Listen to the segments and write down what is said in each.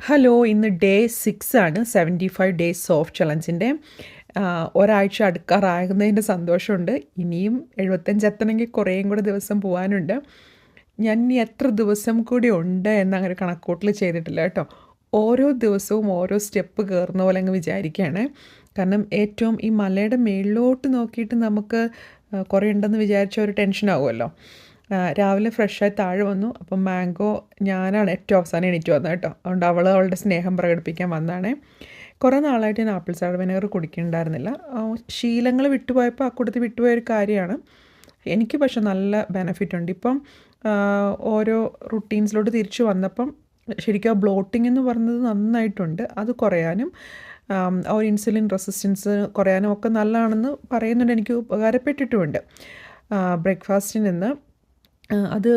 Hello, ഇന്ന് day 6 ആണ് 75 days soft ചലഞ്ചിൻ്റെ. ഒരാഴ്ച അടുക്കാറാകുന്നതിൻ്റെ സന്തോഷമുണ്ട്. ഇനിയും 75 എത്തണമെങ്കിൽ കുറേയും കൂടെ ദിവസം പോകാനുണ്ട്. ഞാൻ ഇനി എത്ര ദിവസം കൂടി ഉണ്ട് എന്നങ്ങനെ കണക്കൂട്ടൽ ചെയ്തിട്ടില്ല കേട്ടോ. ഓരോ ദിവസവും ഓരോ സ്റ്റെപ്പ് കയറുന്ന പോലെ അങ്ങ് വിചാരിക്കുകയാണ്. കാരണം ഏറ്റവും ഈ മലയുടെ മേളിലോട്ട് നോക്കിയിട്ട് നമുക്ക് കുറേ ഉണ്ടെന്ന് വിചാരിച്ച ഒരു ടെൻഷനാകുമല്ലോ. രാവിലെ ഫ്രഷായി താഴെ വന്നു. അപ്പം മാംഗോ ഞാനാണ് ഏറ്റവും അവസാനം എണീറ്റ് വന്നത് കേട്ടോ. അതുകൊണ്ട് അവളുടെ സ്നേഹം പ്രകടിപ്പിക്കാൻ വന്നതാണേ. കുറേ നാളായിട്ട് ഞാൻ ആപ്പിൾ സൈഡർ വിനെഗർ കുടിക്കുന്നുണ്ടായിരുന്നില്ല. ശീലങ്ങൾ വിട്ടുപോയപ്പോൾ ആ കൂട്ടത്തിൽ വിട്ടുപോയൊരു കാര്യമാണ്. എനിക്ക് പക്ഷെ നല്ല ബെനഫിറ്റ് ഉണ്ട്. ഇപ്പം ഓരോ റുട്ടീൻസിലോട്ട് തിരിച്ചു വന്നപ്പം ശരിക്കും ആ ബ്ലോട്ടിംഗ് എന്ന് പറയുന്നത് നന്നായിട്ടുണ്ട്. അത് കുറയാനും ആ ഒരു ഇൻസുലിൻ റെസിസ്റ്റൻസ് കുറയാനും ഒക്കെ നല്ലതാണെന്ന് പറയുന്നുണ്ട്. എനിക്ക് ഉപകാരപ്പെട്ടിട്ടുമുണ്ട്. ബ്രേക്ക്ഫാസ്റ്റിൽ നിന്ന് അത്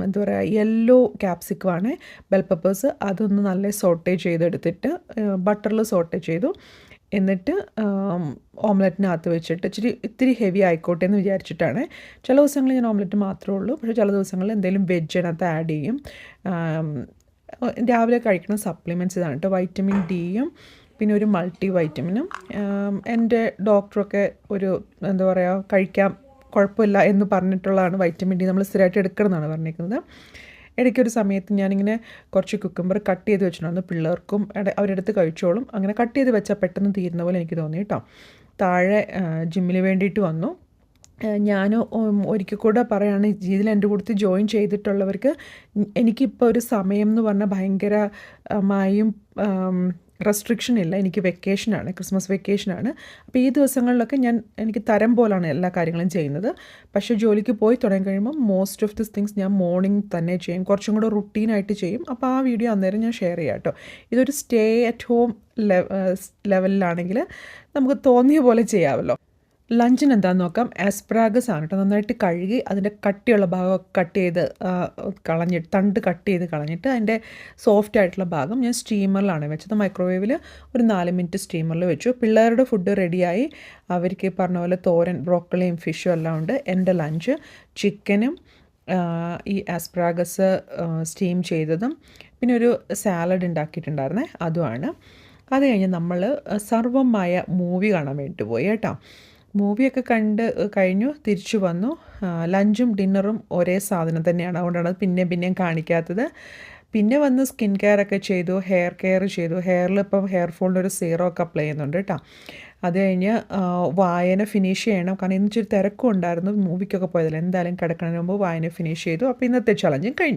എന്താ പറയുക, യെല്ലോ ക്യാപ്സിക്കമാണ്, ബെൽ പെപ്പേഴ്സ്, അതൊന്ന് നല്ല സോട്ടേ ചെയ്തെടുത്തിട്ട് ബട്ടറിൽ സോട്ടേ ചെയ്തു. എന്നിട്ട് ഓംലെറ്റിനകത്ത് വെച്ചിട്ട് ഇത്തിരി ഹെവി ആയിക്കോട്ടെ എന്ന് വിചാരിച്ചിട്ടാണ്. ചില ദിവസങ്ങളിൽ ഞാൻ ഓംലെറ്റ് മാത്രമേ ഉള്ളൂ, പക്ഷേ ചില ദിവസങ്ങളിൽ എന്തെങ്കിലും വെജ് അതിനകത്ത് ആഡ് ചെയ്യും. രാവിലെ കഴിക്കുന്ന സപ്ലിമെൻറ്റ്സ് ഇതാണ് കേട്ടോ. വൈറ്റമിൻ ഡിയും പിന്നെ ഒരു മൾട്ടി വൈറ്റമിനും. എൻ്റെ ഡോക്ടറൊക്കെ ഒരു എന്താ പറയുക, കഴിക്കാം കുഴപ്പമില്ല എന്ന് പറഞ്ഞിട്ടുള്ളതാണ്. വൈറ്റമിൻ ഡി നമ്മൾ സ്ഥിരമായിട്ട് എടുക്കണമെന്നാണ് പറഞ്ഞിരിക്കുന്നത്. ഇടയ്ക്കൊരു സമയത്ത് ഞാനിങ്ങനെ കുറച്ച് കുക്കുംബർ കട്ട് ചെയ്ത് വെച്ചിട്ടുണ്ടായിരുന്നു. പിള്ളേർക്കും അവരെടുത്ത് കഴിച്ചോളും. അങ്ങനെ കട്ട് ചെയ്ത് വെച്ചാൽ പെട്ടെന്ന് തീരുന്ന പോലെ എനിക്ക് തോന്നി കേട്ടോ. താഴെ ജിമ്മിന് വേണ്ടിയിട്ട് വന്നു. ഞാൻ ഒരിക്കൽ കൂടെ പറയുകയാണ്, ഇതിൽ എൻ്റെ കൂട്ടത്തിൽ ജോയിൻ ചെയ്തിട്ടുള്ളവർക്ക് എനിക്കിപ്പോൾ ഒരു സമയം എന്ന് പറഞ്ഞാൽ ഭയങ്കരമായും റെസ്ട്രിക്ഷൻ ഇല്ല. എനിക്ക് വെക്കേഷനാണ്, ക്രിസ്മസ് വെക്കേഷനാണ്. അപ്പോൾ ഈ ദിവസങ്ങളിലൊക്കെ എനിക്ക് തരം പോലാണ് എല്ലാ കാര്യങ്ങളും ചെയ്യുന്നത്. പക്ഷേ ജോലിക്ക് പോയി തുടങ്ങി കഴിയുമ്പോൾ മോസ്റ്റ് ഓഫ് ദിസ് തിങ്സ് ഞാൻ മോർണിംഗ് തന്നെ ചെയ്യും, കുറച്ചും കൂടെ റുട്ടീനായിട്ട് ചെയ്യും. അപ്പോൾ ആ വീഡിയോ അന്നേരം ഞാൻ ഷെയർ ചെയ്യാം കേട്ടോ. ഇതൊരു സ്റ്റേ അറ്റ് ഹോം ലെവലിലാണെങ്കിൽ നമുക്ക് തോന്നിയ പോലെ ചെയ്യാമല്ലോ. ലഞ്ചിന് എന്താണെന്ന് നോക്കാം. ആസ്പ്രാഗസ് ആണ് കേട്ടോ. നന്നായിട്ട് കഴുകി അതിൻ്റെ കട്ടിയുള്ള ഭാഗം കട്ട് ചെയ്ത് കളഞ്ഞിട്ട്, തണ്ട് കട്ട് ചെയ്ത് കളഞ്ഞിട്ട് അതിൻ്റെ സോഫ്റ്റ് ആയിട്ടുള്ള ഭാഗം ഞാൻ സ്റ്റീമറിലാണ് വെച്ചത്. മൈക്രോവേവിൽ ഒരു 4 മിനിറ്റ് സ്റ്റീമറിൽ വെച്ചു. പിള്ളേരുടെ ഫുഡ് റെഡിയായി. അവർക്ക് പറഞ്ഞ പോലെ തോരൻ, ബ്രോക്കളിയും ഫിഷും എല്ലാം ഉണ്ട്. എൻ്റെ ലഞ്ച് ചിക്കനും ഈ ആസ്പ്രാഗസ് സ്റ്റീം ചെയ്തതും പിന്നെ ഒരു സാലഡ് ഉണ്ടാക്കിയിട്ടുണ്ടായിരുന്നേ, അതുമാണ്. അത് കഴിഞ്ഞ് നമ്മൾ സർവമായ മൂവി കാണാൻ വേണ്ടി പോയി കേട്ടോ. മൂവിയൊക്കെ കണ്ട് കഴിഞ്ഞു, തിരിച്ചു വന്നു. ലഞ്ചും ഡിന്നറും ഒരേ സാധനം തന്നെയാണ്, അതുകൊണ്ടാണ് പിന്നെയും കാണിക്കാത്തത്. പിന്നെ വന്ന് സ്കിൻ കെയർ ഒക്കെ ചെയ്തു, ഹെയർ കെയർ ചെയ്തു. ഹെയറിൽ ഇപ്പം ഹെയർ ഫോളിൻ്റെ ഒരു സീറോ ഒക്കെ അപ്ലൈ ചെയ്യുന്നുണ്ട് കേട്ടോ. അത് കഴിഞ്ഞ് വായന ഫിനിഷ് ചെയ്യണം, കാരണം ഇന്നിച്ചൊരു തിരക്കും ഉണ്ടായിരുന്നു. മൂവിക്കൊക്കെ പോയതല്ല, എന്തായാലും കിടക്കുന്നതിന് മുമ്പ് വായന ഫിനിഷ് ചെയ്തു. അപ്പോൾ ഇന്നത്തെ ചലഞ്ചും കഴിഞ്ഞു.